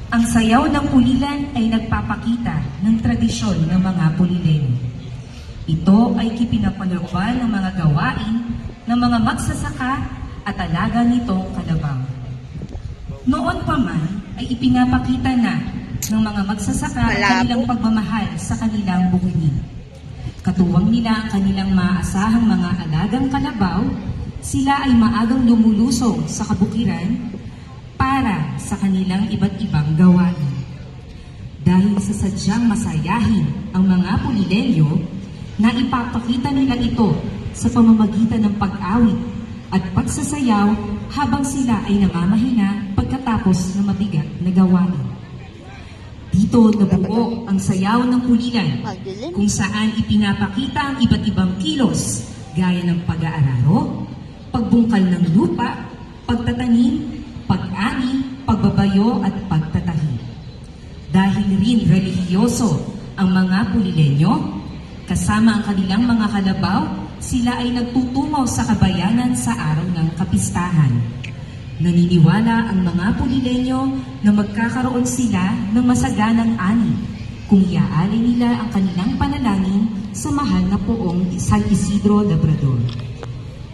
Ang sayaw ng pulilan ay nagpapakita ng tradisyon ng mga Pulilenyo. Ito ay kipinapalukban ng mga gawain ng mga magsasaka at alaga nitong kalabaw. Noon pa man ay ipinapakita na ng mga magsasaka ang kanilang pagmamahal sa kanilang bukidin. Katuwang nila ang kanilang maaasahang mga alagang kalabaw, sila ay maagang lumulusong sa kabukiran para sa kanilang iba't ibang gawain. Dahil sa sadyang masayahin ang mga Pulilenyo, na ipapakita nila ito sa pamamagitan ng pag-awit at pagsasayaw habang sila ay namamahina pagkatapos ng mabigat na gawain. Dito nabuo ang sayaw ng pulilan, kung saan ipinapakita ang iba't ibang kilos gaya ng pag-aararo, pagbungkal ng lupa, pagtatanim, pag-ani, pagbabayo at pagtatahi. Dahil rin relihiyoso ang mga Pulilenyo, kasama ang kanilang mga kalabaw, sila ay nagtutungo sa kabayanan sa araw ng kapistahan. Naniniwala ang mga Pulilenyo na magkakaroon sila ng masaganang ani kung iaalay nila ang kanilang panalangin sa mahal na poong San Isidro Labrador.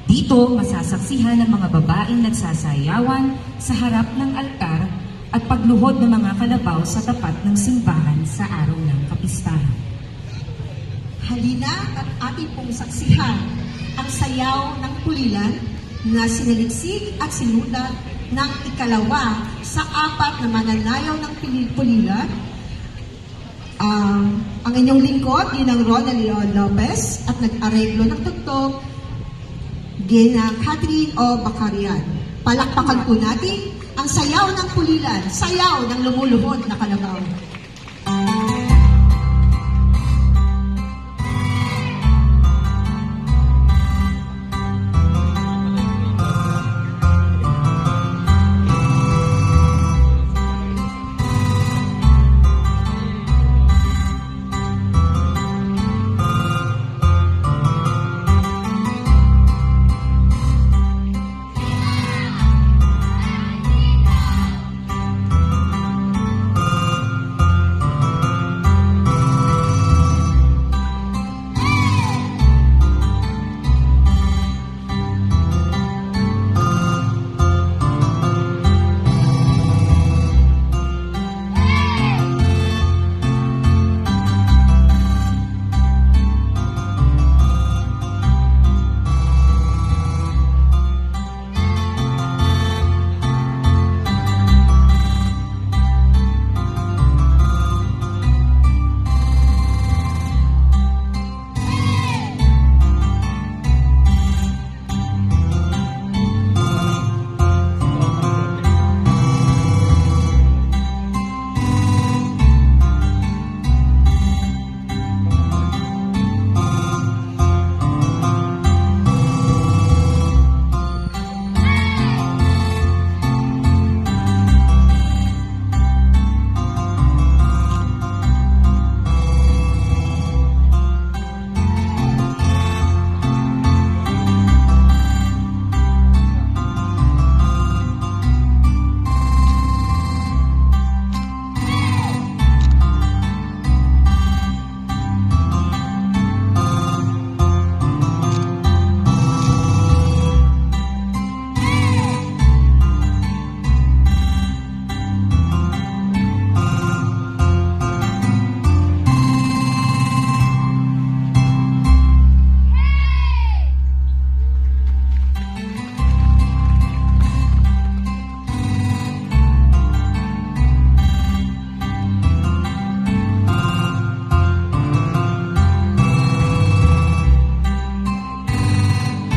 Dito masasaksihan ng mga babaeng nagsasayawan sa harap ng altar at pagluhod ng mga kalabaw sa tapat ng simbahan sa araw ng kapistahan. Halina at ating pong saksihan ang sayaw ng pulilan na sinaliksik at sinulat ng ikalawa sa 4 na mananayaw ng pulilan. Ang inyong lingkod, Ginang Rona Leon Lopez, at nag-areglo ng tugtog, Ginang Catherine O. Bacarian. Palakpakan po natin ang sayaw ng pulilan, sayaw ng lumuluhod na kalabaw.